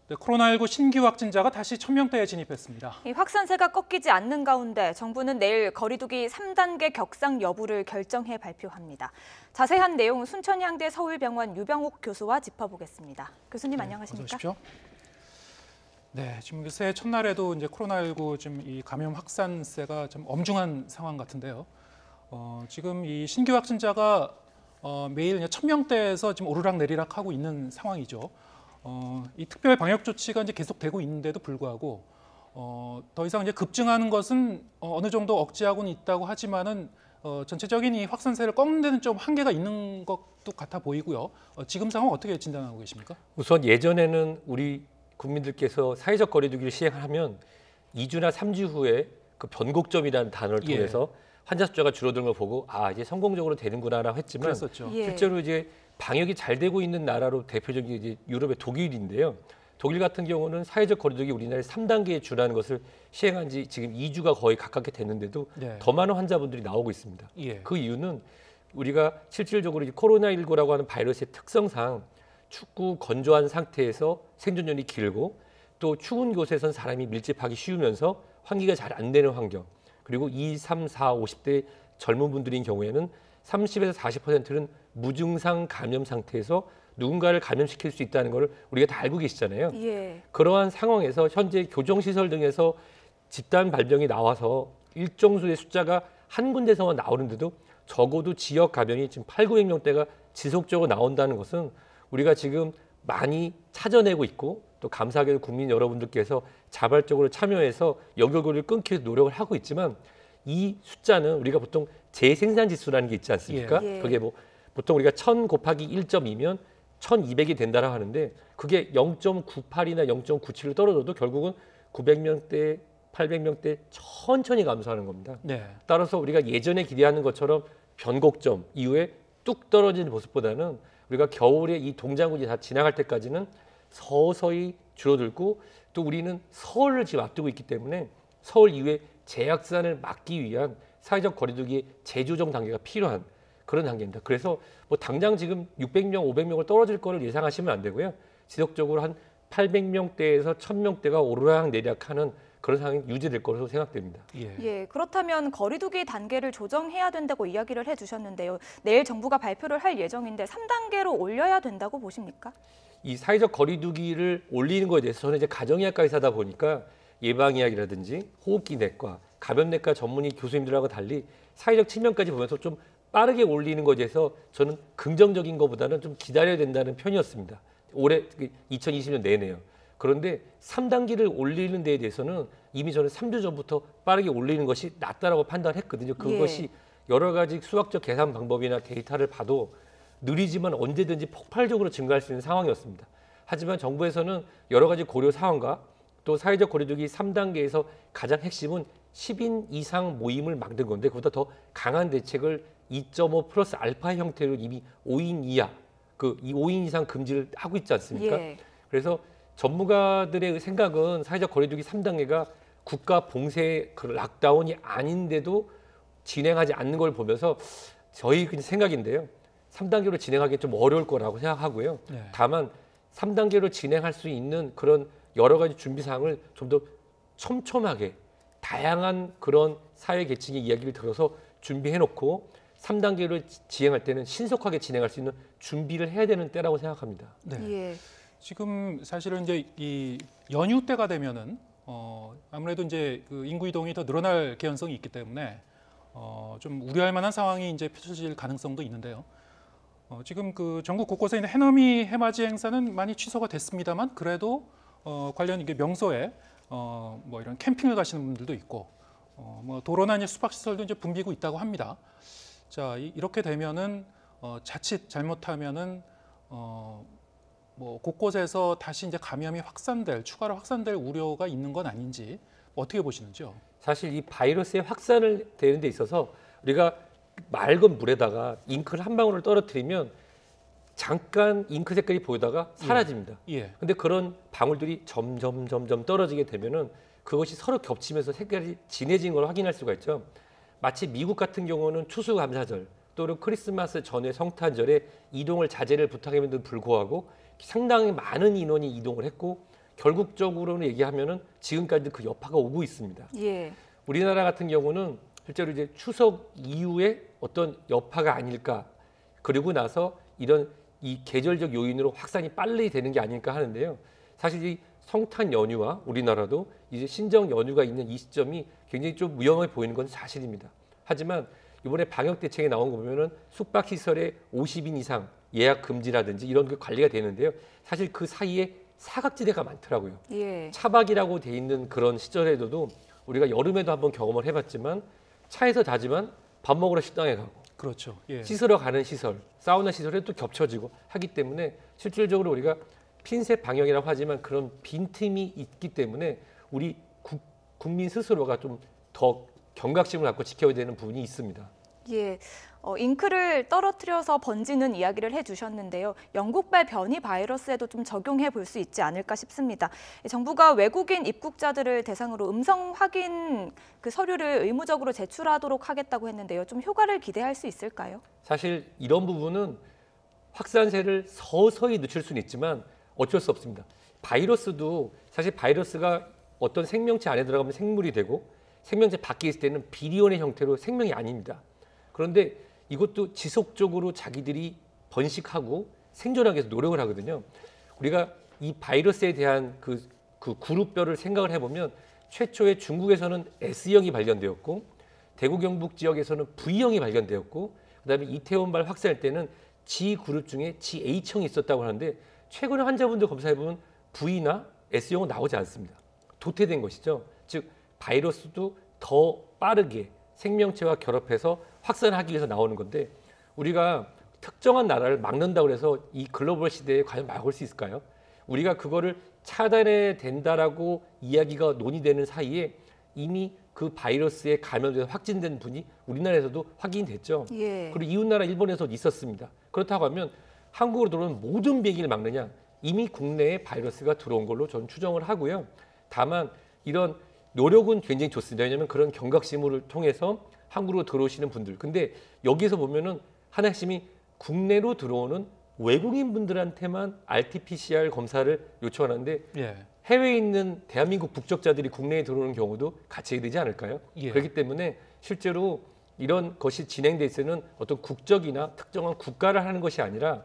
네, 코로나19 신규 확진자가 다시 1,000명대에 진입했습니다. 이 확산세가 꺾이지 않는 가운데 정부는 내일 거리두기 3단계 격상 여부를 결정해 발표합니다. 자세한 내용 순천향대 서울병원 유병욱 교수와 짚어보겠습니다. 교수님 안녕하십니까? 어서 오십시오. 네, 지금 새해 첫날에도 이제 코로나19 지금 이 감염 확산세가 좀 엄중한 상황 같은데요. 지금 이 신규 확진자가 매일 1,000명대에서 지금 오르락내리락 하고 있는 상황이죠. 이 특별 방역 조치가 이제 계속되고 있는데도 불구하고 더 이상 이제 급증하는 것은 어느 정도 억제하고는 있다고 하지만은 전체적인 이 확산세를 꺾는 데는 좀 한계가 있는 것도 같아 보이고요. 지금 상황 어떻게 진단하고 계십니까? 우선 예전에는 우리 국민들께서 사회적 거리두기를 시행하면 2주나 3주 후에 그 변곡점이라는 단어를 통해서 환자 숫자가 줄어드는 걸 보고 이제 성공적으로 되는구나라고 했지만 그랬었죠. 실제로 이제 방역이 잘 되고 있는 나라로 대표적인 이제 유럽의 독일인데요. 독일 같은 경우는 사회적 거리두기 우리나라에 3단계에 준하는 것을 시행한 지 지금 2주가 거의 가깝게 됐는데도 더 많은 환자분들이 나오고 있습니다. 그 이유는 우리가 실질적으로 코로나19라고 하는 바이러스의 특성상 춥고 건조한 상태에서 생존율이 길고 또 추운 곳에선 사람이 밀집하기 쉬우면서 환기가 잘 안 되는 환경, 그리고 2, 3, 4, 50대 젊은 분들인 경우에는 30에서 40%는 무증상 감염 상태에서 누군가를 감염시킬 수 있다는 걸 우리가 다 알고 계시잖아요. 그러한 상황에서 현재 교정시설 등에서 집단 발병이 나와서 일정 수의 숫자가 한 군데서만 나오는데도 적어도 지역 감염이 지금 800~900명대가 지속적으로 나온다는 것은 우리가 지금 많이 찾아내고 있고 또 감사하게도 국민 여러분들께서 자발적으로 참여해서 연결고리를 끊기 위해서 노력을 하고 있지만 이 숫자는 우리가 보통 재생산 지수라는 게 있지 않습니까? 그게 뭐 보통 우리가 1000 곱하기 1.2면 1200이 된다라고 하는데 그게 0.98이나 0.97로 떨어져도 결국은 900명대, 800명대 천천히 감소하는 겁니다. 따라서 우리가 예전에 기대하는 것처럼 변곡점 이후에 뚝 떨어지는 모습보다는 우리가 겨울에 이 동장군이 다 지나갈 때까지는 서서히 줄어들고 또 우리는 설을 지금 앞두고 있기 때문에 설 이후에 재확산을 막기 위한 사회적 거리두기의 재조정 단계가 필요한 그런 단계입니다. 그래서 뭐 당장 지금 600명, 500명을 떨어질 거를 예상하시면 안 되고요. 지속적으로 한 800명대에서 1000명대가 오르락내리락하는 그런 상황이 유지될 것으로 생각됩니다. 그렇다면 거리두기 단계를 조정해야 된다고 이야기를 해주셨는데요. 내일 정부가 발표를 할 예정인데 3단계로 올려야 된다고 보십니까? 이 사회적 거리두기를 올리는 것에 대해서 저는 이제 가정의학과 의사다 보니까 예방의학이라든지 호흡기 내과, 감염내과 전문의 교수님들하고 달리 사회적 측면까지 보면서 좀 빠르게 올리는 것에 대해서 저는 긍정적인 것보다는 좀 기다려야 된다는 편이었습니다. 올해 2020년 내내요. 그런데 3단계를 올리는 데에 대해서는 이미 저는 3주 전부터 빠르게 올리는 것이 낫다라고 판단했거든요. 그것이 여러 가지 수학적 계산 방법이나 데이터를 봐도 느리지만 언제든지 폭발적으로 증가할 수 있는 상황이었습니다. 하지만 정부에서는 여러 가지 고려 사항과 또 사회적 거리두기 3단계에서 가장 핵심은 10인 이상 모임을 막는 건데 그보다 더 강한 대책을 2.5 플러스 알파 형태로 이미 5인 이하, 이 5인 이상 금지를 하고 있지 않습니까? 그래서 전문가들의 생각은 사회적 거리두기 3단계가 국가 봉쇄 락다운이 아닌데도 진행하지 않는 걸 보면서 저희 생각인데요. 3단계로 진행하기 좀 어려울 거라고 생각하고요. 다만 3단계로 진행할 수 있는 그런 여러 가지 준비 사항을 좀 더 촘촘하게 다양한 그런 사회 계층의 이야기를 들어서 준비해놓고 3단계로 진행할 때는 신속하게 진행할 수 있는 준비를 해야 되는 때라고 생각합니다. 지금 사실은 이제 이 연휴 때가 되면은 아무래도 이제 그 인구 이동이 더 늘어날 개연성이 있기 때문에 좀 우려할 만한 상황이 이제 펼쳐질 가능성도 있는데요. 지금 그 전국 곳곳에 있는 해넘이 해맞이 행사는 많이 취소가 됐습니다만 그래도 관련 이게 명소에 뭐 이런 캠핑을 가시는 분들도 있고 뭐 도로나 이제 숙박 시설도 이제 붐비고 있다고 합니다. 자, 이렇게 되면은 자칫 잘못하면은 뭐 곳곳에서 다시 이제 감염이 추가로 확산될 우려가 있는 건 아닌지 어떻게 보시는지요? 사실 이 바이러스의 확산을 되는 데 있어서 우리가 맑은 물에다가 잉크를 한 방울을 떨어뜨리면 잠깐 잉크 색깔이 보이다가 사라집니다. 근데 그런 방울들이 점점 떨어지게 되면은 그것이 서로 겹치면서 색깔이 진해진 걸 확인할 수가 있죠. 마치 미국 같은 경우는 추수감사절 또는 크리스마스 전에 성탄절에 이동을 자제를 부탁했는데도 불구하고 상당히 많은 인원이 이동을 했고 결국적으로는 얘기하면은 지금까지 그 여파가 오고 있습니다. 예. 우리나라 같은 경우는 실제로 이제 추석 이후에 어떤 여파가 아닐까, 그리고 나서 이런 이 계절적 요인으로 확산이 빨리 되는 게 아닐까 하는데요. 사실 이 성탄 연휴와 우리나라도 이제 신정 연휴가 있는 이 시점이 굉장히 좀 위험해 보이는 건 사실입니다. 하지만 이번에 방역 대책에 나온 거 보면은 숙박 시설에 50인 이상 예약 금지라든지 이런 게 관리가 되는데요. 사실 그 사이에 사각지대가 많더라고요. 예. 차박이라고 돼 있는 그런 시절에도 우리가 여름에도 한번 경험을 해봤지만 차에서 자지만 밥 먹으러 식당에 가고 그렇죠. 예. 씻으러 가는 시설, 사우나 시설에 또 겹쳐지고 하기 때문에 실질적으로 우리가 핀셋 방역이라고 하지만 그런 빈틈이 있기 때문에 우리 국민 스스로가 좀 더 경각심을 갖고 지켜야 되는 부분이 있습니다. 예. 잉크를 떨어뜨려서 번지는 이야기를 해주셨는데요. 영국발 변이 바이러스에도 좀 적용해 볼 수 있지 않을까 싶습니다. 정부가 외국인 입국자들을 대상으로 음성 확인 그 서류를 의무적으로 제출하도록 하겠다고 했는데요. 좀 효과를 기대할 수 있을까요? 사실 이런 부분은 확산세를 서서히 늦출 수는 있지만 어쩔 수 없습니다. 바이러스도 사실 바이러스가 어떤 생명체 안에 들어가면 생물이 되고 생명체 밖에 있을 때는 비리온의 형태로 생명이 아닙니다. 그런데 이것도 지속적으로 자기들이 번식하고 생존하기 위해서 노력을 하거든요. 우리가 이 바이러스에 대한 그 그룹별을 생각을 해보면 최초에 중국에서는 S형이 발견되었고 대구 경북 지역에서는 V형이 발견되었고 그다음에 이태원발 확산할 때는 G 그룹 중에 GH형이 있었다고 하는데 최근에 환자분들 검사해보면 V나 S형은 나오지 않습니다. 도태된 것이죠. 즉 바이러스도 더 빠르게 생명체와 결합해서 확산하기 위해서 나오는 건데 우리가 특정한 나라를 막는다고 해서 이 글로벌 시대에 과연 막을 수 있을까요? 우리가 그거를 차단해야 된다라고 이야기가 논의되는 사이에 이미 그 바이러스에 감염돼서 확진된 분이 우리나라에서도 확인됐죠. 예. 그리고 이웃나라 일본에서도 있었습니다. 그렇다고 하면 한국으로 들어오는 모든 비행기를 막느냐? 이미 국내에 바이러스가 들어온 걸로 저는 추정을 하고요. 다만 이런 노력은 굉장히 좋습니다. 왜냐하면 그런 경각심을 통해서 한국으로 들어오시는 분들. 근데 여기서 보면은 하나 핵심이 국내로 들어오는 외국인 분들한테만 RT-PCR 검사를 요청하는데 예. 해외에 있는 대한민국 국적자들이 국내에 들어오는 경우도 같이 해야 되지 않을까요? 예. 그렇기 때문에 실제로 이런 것이 진행돼 있어는 어떤 국적이나 특정한 국가를 하는 것이 아니라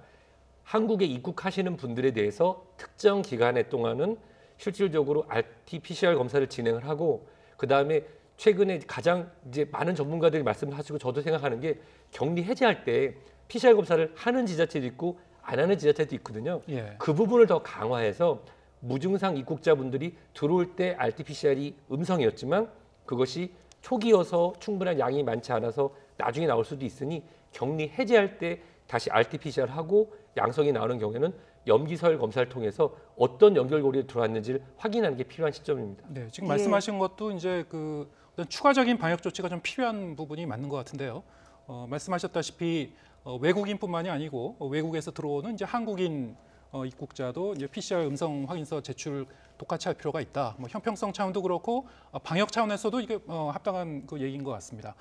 한국에 입국하시는 분들에 대해서 특정 기간에 동안은 실질적으로 RT-PCR 검사를 진행을 하고 그 다음에 최근에 가장 이제 많은 전문가들이 말씀을 하시고 저도 생각하는 게 격리 해제할 때 PCR 검사를 하는 지자체도 있고 안 하는 지자체도 있거든요. 예. 그 부분을 더 강화해서 무증상 입국자분들이 들어올 때 RT-PCR이 음성이었지만 그것이 초기여서 충분한 양이 많지 않아서 나중에 나올 수도 있으니 격리 해제할 때 다시 RT-PCR 하고 양성이 나오는 경우에는 염기설 검사를 통해서 어떤 연결고리에 들어왔는지를 확인하는 게 필요한 시점입니다. 네, 지금 예. 말씀하신 것도 이제 그 어떤 추가적인 방역 조치가 좀 필요한 부분이 맞는 것 같은데요. 말씀하셨다시피 외국인뿐만이 아니고 외국에서 들어오는 이제 한국인 입국자도 이제 PCR 음성 확인서 제출 똑같이 할 필요가 있다. 뭐 형평성 차원도 그렇고 방역 차원에서도 이게 합당한 그 얘기인 것 같습니다.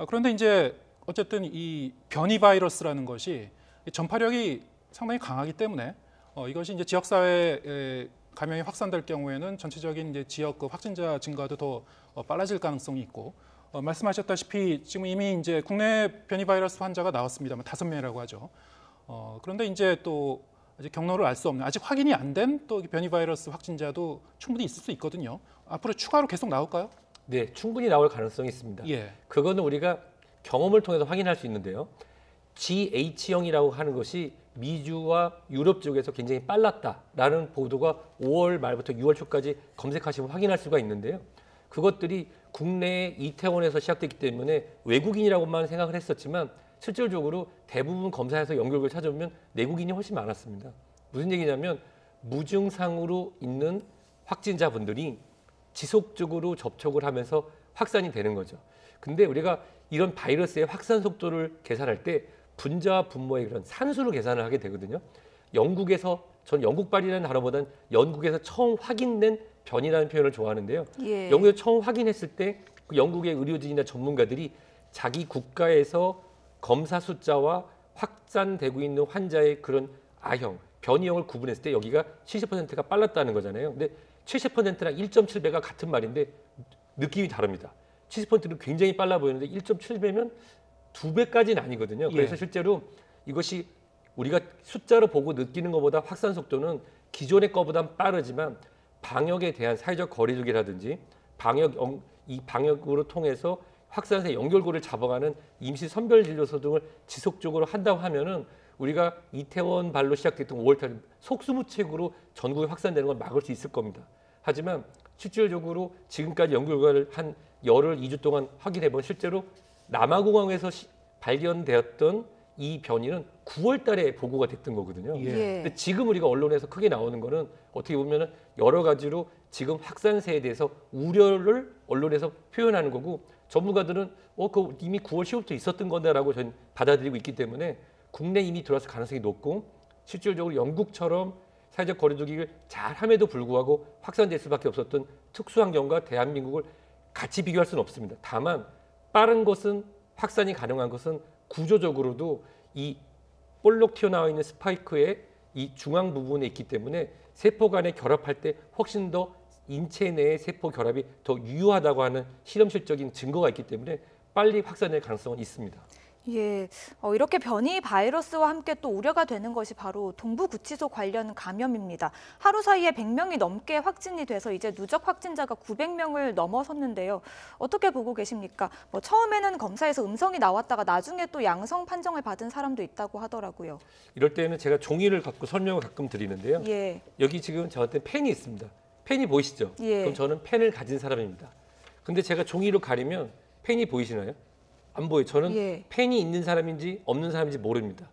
그런데 이제 어쨌든 이 변이 바이러스라는 것이 전파력이 상당히 강하기 때문에 이것이 이제 지역사회에 감염이 확산될 경우에는 전체적인 이제 지역 그 확진자 증가도 더 빨라질 가능성이 있고 말씀하셨다시피 지금 이미 이제 국내 변이 바이러스 환자가 나왔습니다만 5명이라고 하죠. 그런데 이제 또 아직 경로를 알 수 없는 아직 확인이 안 된 또 변이 바이러스 확진자도 충분히 있을 수 있거든요. 앞으로 추가로 계속 나올까요? 네, 충분히 나올 가능성이 있습니다. 예. 그거는 우리가 경험을 통해서 확인할 수 있는데요. GH형이라고 하는 것이 미주와 유럽 쪽에서 굉장히 빨랐다라는 보도가 5월 말부터 6월 초까지 검색하시면 확인할 수가 있는데요. 그것들이 국내 이태원에서 시작됐기 때문에 외국인이라고만 생각을 했었지만 실질적으로 대부분 검사에서 연결고리를 찾아보면 내국인이 훨씬 많았습니다. 무슨 얘기냐면 무증상으로 있는 확진자분들이 지속적으로 접촉을 하면서 확산이 되는 거죠. 근데 우리가 이런 바이러스의 확산 속도를 계산할 때 분자와 분모의 그런 산수를 계산을 하게 되거든요. 영국에서 전 영국발이라는 단어보다는 영국에서 처음 확인된 변이라는 표현을 좋아하는데요. 예. 영국에서 처음 확인했을 때 그 영국의 의료진이나 전문가들이 자기 국가에서 검사 숫자와 확산되고 있는 환자의 그런 R형, 변이형을 구분했을 때 여기가 70%가 빨랐다는 거잖아요. 근데 70%랑 1.7배가 같은 말인데 느낌이 다릅니다. 70%는 굉장히 빨라 보이는데 1.7배면 2배까지는 아니거든요. 그래서 예. 실제로 이것이 우리가 숫자로 보고 느끼는 것보다 확산 속도는 기존의 것보다 빠르지만 방역에 대한 사회적 거리두기라든지 이 방역으로 통해서 확산세 연결고리를 잡아가는 임시 선별 진료소 등을 지속적으로 한다고 하면은 우리가 이태원 발로 시작됐던 5월달 속수무책으로 전국에 확산되는 걸 막을 수 있을 겁니다. 하지만 실질적으로 지금까지 연결고리를 한 열흘 2주 동안 확인해보면 실제로 남아공항에서 발견되었던 이 변이는 9월 달에 보고가 됐던 거거든요. 예. 근데 지금 우리가 언론에서 크게 나오는 거는 어떻게 보면은 여러 가지로 지금 확산세에 대해서 우려를 언론에서 표현하는 거고 전문가들은 그거 이미 9월 10월부터 있었던 건데라고 저는 받아들이고 있기 때문에 국내 이미 들어왔을 가능성이 높고 실질적으로 영국처럼 사회적 거리두기를 잘함에도 불구하고 확산될 수밖에 없었던 특수환경과 대한민국을 같이 비교할 수는 없습니다. 다만 빠른 것은 확산이 가능한 것은 구조적으로도 이 볼록 튀어나와 있는 스파이크의 이 중앙 부분에 있기 때문에 세포 간에 결합할 때 훨씬 더 인체 내의 세포 결합이 더 유효하다고 하는 실험실적인 증거가 있기 때문에 빨리 확산될 가능성은 있습니다. 예, 이렇게 변이 바이러스와 함께 또 우려가 되는 것이 바로 동부구치소 관련 감염입니다. 하루 사이에 100명이 넘게 확진이 돼서 이제 누적 확진자가 900명을 넘어섰는데요. 어떻게 보고 계십니까? 처음에는 검사에서 음성이 나왔다가 나중에 또 양성 판정을 받은 사람도 있다고 하더라고요. 이럴 때는 제가 종이를 갖고 설명을 가끔 드리는데요. 예. 여기 지금 저한테 펜이 있습니다. 펜이 보이시죠? 예. 그럼 저는 펜을 가진 사람입니다. 근데 제가 종이로 가리면 펜이 보이시나요? 안 보여요. 저는 예. 펜이 있는 사람인지 없는 사람인지 모릅니다.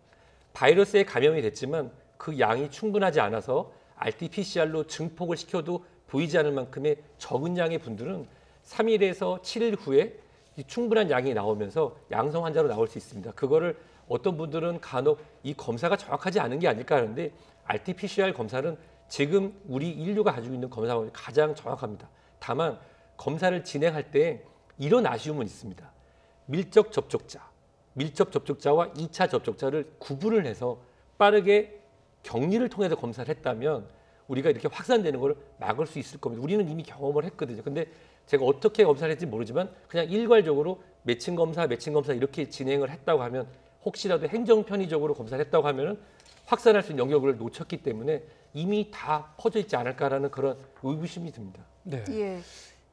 바이러스에 감염이 됐지만 그 양이 충분하지 않아서 RT-PCR로 증폭을 시켜도 보이지 않을 만큼의 적은 양의 분들은 3일에서 7일 후에 충분한 양이 나오면서 양성 환자로 나올 수 있습니다. 그거를 어떤 분들은 간혹 이 검사가 정확하지 않은 게 아닐까 하는데 RT-PCR 검사는 지금 우리 인류가 가지고 있는 검사가 가장 정확합니다. 다만 검사를 진행할 때 이런 아쉬움은 있습니다. 밀접 접촉자와 2차 접촉자를 구분을 해서 빠르게 격리를 통해서 검사를 했다면 우리가 이렇게 확산되는 걸 막을 수 있을 겁니다. 우리는 이미 경험을 했거든요. 근데 제가 어떻게 검사를 했는지 모르지만 그냥 일괄적으로 매칭 검사 이렇게 진행을 했다고 하면 혹시라도 행정 편의적으로 검사를 했다고 하면 확산할 수 있는 영역을 놓쳤기 때문에 이미 다 퍼져 있지 않을까라는 그런 의구심이 듭니다. 네. 예.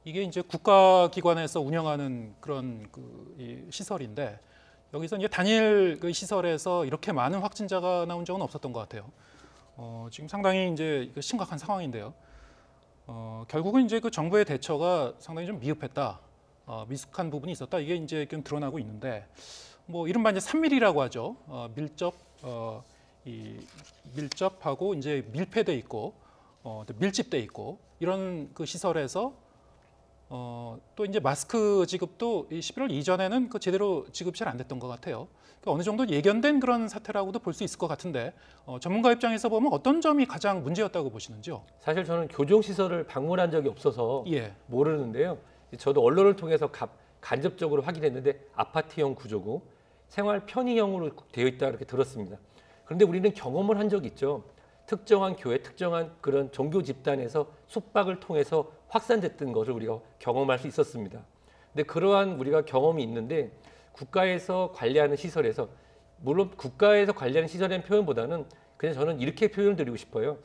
이게 이제 국가기관에서 운영하는 그런 이 시설인데 여기서 이제 단일 그 시설에서 이렇게 많은 확진자가 나온 적은 없었던 것 같아요. 지금 상당히 이제 심각한 상황인데요. 결국은 이제 그 정부의 대처가 상당히 좀 미흡했다, 미숙한 부분이 있었다. 이게 이제 좀 드러나고 있는데 이른바 이제 3밀이라고 하죠. 밀접하고 이제 밀폐돼 있고 밀집돼 있고 이런 그 시설에서 또 이제 마스크 지급도 11월 이전에는 제대로 지급이 잘 안 됐던 것 같아요. 그러니까 어느 정도 예견된 그런 사태라고도 볼 수 있을 것 같은데 전문가 입장에서 보면 어떤 점이 가장 문제였다고 보시는지요? 사실 저는 교정시설을 방문한 적이 없어서 예. 모르는데요. 저도 언론을 통해서 간접적으로 확인했는데 아파트형 구조고 생활 편의형으로 되어 있다 이렇게 들었습니다. 그런데 우리는 경험을 한 적이 있죠. 특정한 교회, 특정한 그런 종교 집단에서 숙박을 통해서 확산됐던 것을 우리가 경험할 수 있었습니다. 근데 그러한 우리가 경험이 있는데 국가에서 관리하는 시설에서 물론 국가에서 관리하는 시설이라는 표현보다는 그냥 저는 이렇게 표현을 드리고 싶어요.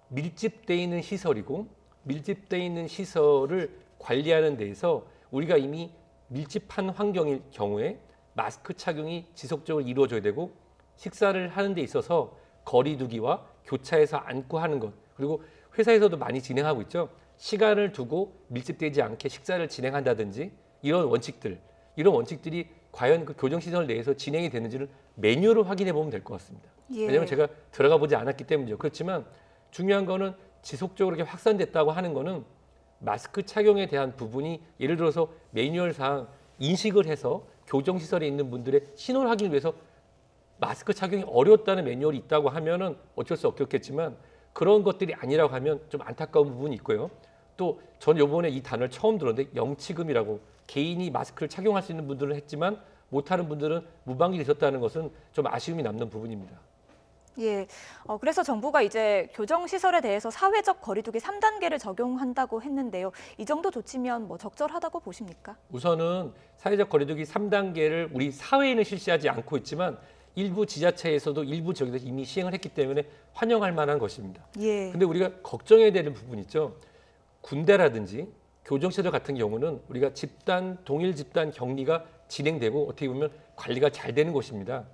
밀집돼 있는 시설이고 밀집돼 있는 시설을 관리하는 데에서 우리가 이미 밀집한 환경일 경우에 마스크 착용이 지속적으로 이루어져야 되고 식사를 하는 데 있어서 거리두기와 교차해서 앉고 하는 것 그리고 회사에서도 많이 진행하고 있죠. 시간을 두고 밀집되지 않게 식사를 진행한다든지 이런 원칙들이 과연 그 교정시설 내에서 진행이 되는지를 매뉴얼을 확인해 보면 될 것 같습니다. 예. 왜냐하면 제가 들어가 보지 않았기 때문이죠. 그렇지만 중요한 거는 지속적으로 이렇게 확산됐다고 하는 거는 마스크 착용에 대한 부분이 예를 들어서 매뉴얼상 인식을 해서 교정시설에 있는 분들의 신원 확인을 위해서 마스크 착용이 어려웠다는 매뉴얼이 있다고 하면은 어쩔 수 없겠지만 그런 것들이 아니라고 하면 좀 안타까운 부분이 있고요. 또 저는 이번에 이 단어를 처음 들었는데 영치금이라고 개인이 마스크를 착용할 수 있는 분들은 했지만 못하는 분들은 무방지로 있었다는 것은 좀 아쉬움이 남는 부분입니다. 예, 그래서 정부가 이제 교정시설에 대해서 사회적 거리두기 3단계를 적용한다고 했는데요. 이 정도 조치면 뭐 적절하다고 보십니까? 우선은 사회적 거리두기 3단계를 우리 사회에는 실시하지 않고 있지만 일부 지자체에서도 일부 지역에서 이미 시행을 했기 때문에 환영할 만한 것입니다. 예. 근데 우리가 걱정해야 되는 부분 있죠. 군대라든지 교정시설 같은 경우는 우리가 동일 집단 격리가 진행되고 어떻게 보면 관리가 잘 되는 곳입니다.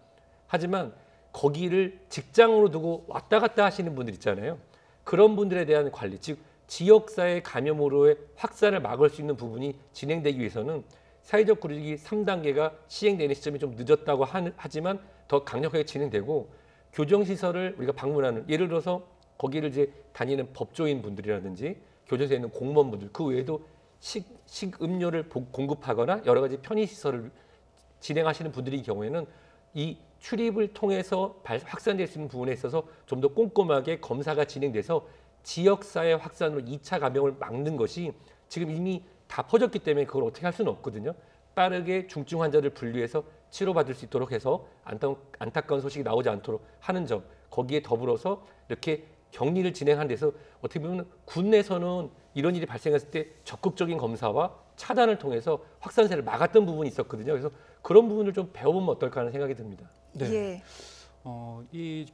하지만 거기를 직장으로 두고 왔다 갔다 하시는 분들 있잖아요. 그런 분들에 대한 관리, 즉 지역사회 감염으로의 확산을 막을 수 있는 부분이 진행되기 위해서는 사회적 거리두기 3단계가 시행되는 시점이 좀 늦었다고 하지만 더 강력하게 진행되고 교정시설을 우리가 방문하는, 예를 들어서 거기를 이제 다니는 법조인 분들이라든지 교정소에 있는 공무원분들, 그 외에도 식음료를 공급하거나 여러 가지 편의시설을 진행하시는 분들의 경우에는 이 출입을 통해서 확산될 수 있는 부분에 있어서 좀 더 꼼꼼하게 검사가 진행돼서 지역사회 확산으로 2차 감염을 막는 것이 지금 이미 다 퍼졌기 때문에 그걸 어떻게 할 수는 없거든요. 빠르게 중증 환자를 분류해서 치료받을 수 있도록 해서 안타까운 소식이 나오지 않도록 하는 점, 거기에 더불어서 이렇게 격리를 진행한 데서 어떻게 보면 군내에서는 이런 일이 발생했을 때 적극적인 검사와 차단을 통해서 확산세를 막았던 부분이 있었거든요. 그래서 그런 부분을 좀 배워보면 어떨까 하는 생각이 듭니다. 네. 예. 이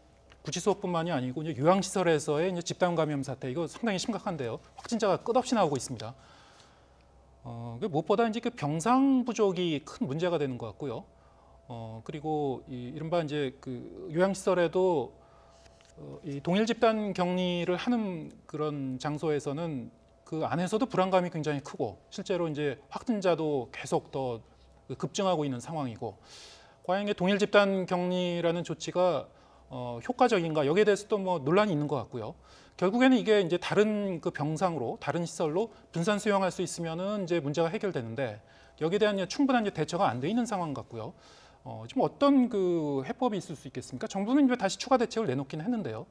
구치소뿐만이 아니고 이제 요양시설에서의 이제 집단 감염 사태, 이거 상당히 심각한데요. 확진자가 끝없이 나오고 있습니다. 무엇보다 이제 그 병상 부족이 큰 문제가 되는 것 같고요. 그리고 이른바 이제 그 요양시설에도 이 동일 집단 격리를 하는 그런 장소에서는 그 안에서도 불안감이 굉장히 크고 실제로 이제 확진자도 계속 더 급증하고 있는 상황이고, 과연 이게 동일 집단 격리라는 조치가 효과적인가, 여기에 대해서 또 뭐 논란이 있는 것 같고요. 결국에는 이게 이제 다른 그 병상으로, 다른 시설로 분산 수용할 수 있으면은 이제 문제가 해결되는데 여기에 대한 충분한 이제 대처가 안 돼 있는 상황 같고요. 지금 어떤 그 해법이 있을 수 있겠습니까? 정부는 이제 다시 추가 대책을 내놓긴 했는데요.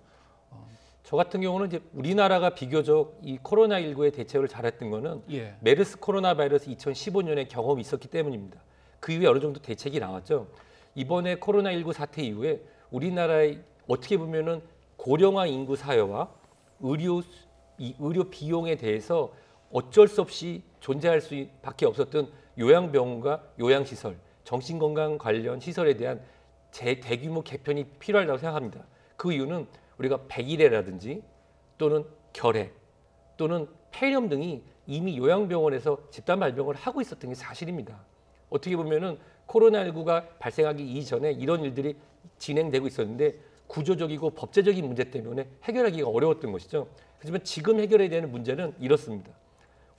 저 같은 경우는 이제 우리나라가 비교적 이 코로나19에 대책을 잘했던 거는 예. 메르스 코로나 바이러스 2015년에 경험이 있었기 때문입니다. 그 이후에 어느 정도 대책이 나왔죠. 이번에 코로나19 사태 이후에 우리나라의 어떻게 보면은 고령화 인구 사회와 의료 비용에 대해서 어쩔 수 없이 존재할 수밖에 없었던 요양병원과 요양시설, 정신건강 관련 시설에 대한 대규모 개편이 필요하다고 생각합니다. 그 이유는 우리가 백일해라든지 또는 결핵 또는 폐렴 등이 이미 요양병원에서 집단 발병을 하고 있었던 게 사실입니다. 어떻게 보면은 코로나19가 발생하기 이전에 이런 일들이 진행되고 있었는데 구조적이고 법제적인 문제 때문에 해결하기가 어려웠던 것이죠. 하지만 지금 해결해야 되는 문제는 이렇습니다.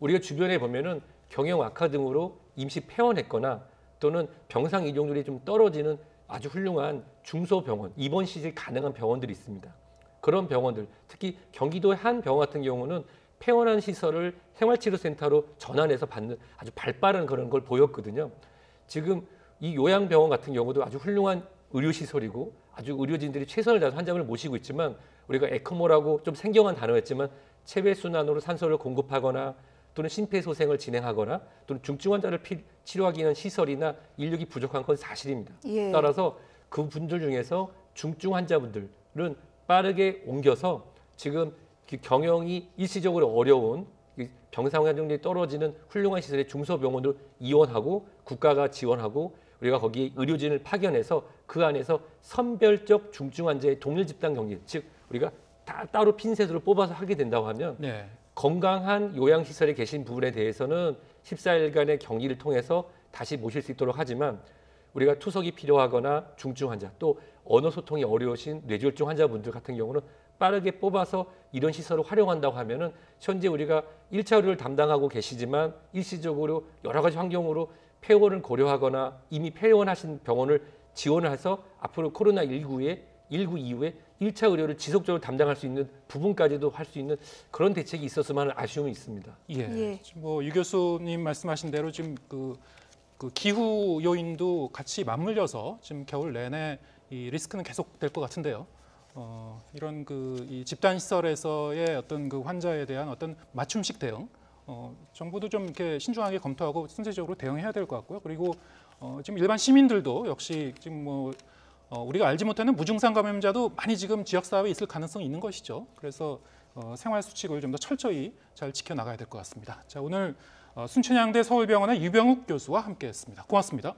우리가 주변에 보면은 경영 악화 등으로 임시 폐원했거나 또는 병상 이용률이 좀 떨어지는 아주 훌륭한 중소병원, 입원 시설 가능한 병원들이 있습니다. 그런 병원들, 특히 경기도의 한 병원 같은 경우는 폐원한 시설을 생활치료센터로 전환해서 받는 아주 발빠른 그런 걸 보였거든요. 지금 이 요양병원 같은 경우도 아주 훌륭한 의료시설이고 아주 의료진들이 최선을 다해서 환자를 모시고 있지만, 우리가 에크모라고 좀 생경한 단어였지만 체외순환으로 산소를 공급하거나 또는 심폐소생을 진행하거나 또는 중증 환자를 치료하기 위한 시설이나 인력이 부족한 건 사실입니다. 예. 따라서 그 분들 중에서 중증 환자분들은 빠르게 옮겨서 지금 경영이 일시적으로 어려운 병상 환경이 떨어지는 훌륭한 시설의 중소병원으로 이원하고 국가가 지원하고 우리가 거기에 의료진을 파견해서 그 안에서 선별적 중증 환자의 동일 집단 격리, 즉 우리가 따로 핀셋으로 뽑아서 하게 된다고 하면 네. 건강한 요양시설에 계신 부분에 대해서는 14일간의 격리를 통해서 다시 모실 수 있도록 하지만, 우리가 투석이 필요하거나 중증 환자 또 언어 소통이 어려우신 뇌졸중 환자분들 같은 경우는 빠르게 뽑아서 이런 시설을 활용한다고 하면은 현재 우리가 1차 의료를 담당하고 계시지만 일시적으로 여러 가지 환경으로 폐원을 고려하거나 이미 폐원하신 병원을 지원을 해서 앞으로 코로나19 이후에 1차 의료를 지속적으로 담당할 수 있는 부분까지도 할 수 있는 그런 대책이 있었으면 하는 아쉬움이 있습니다. 예. 지금 뭐 유 교수님 말씀하신 대로 지금 그 기후 요인도 같이 맞물려서 지금 겨울 내내 이 리스크는 계속될 것 같은데요. 이런 이 집단 시설에서의 어떤 그 환자에 대한 어떤 맞춤식 대응, 정부도 좀 이렇게 신중하게 검토하고 선제적으로 대응해야 될 것 같고요. 그리고 지금 일반 시민들도 역시 지금 우리가 알지 못하는 무증상 감염자도 많이 지금 지역사회에 있을 가능성이 있는 것이죠. 그래서 생활 수칙을 좀 더 철저히 잘 지켜나가야 될 것 같습니다. 자, 오늘 순천향대 서울병원의 유병욱 교수와 함께했습니다. 고맙습니다.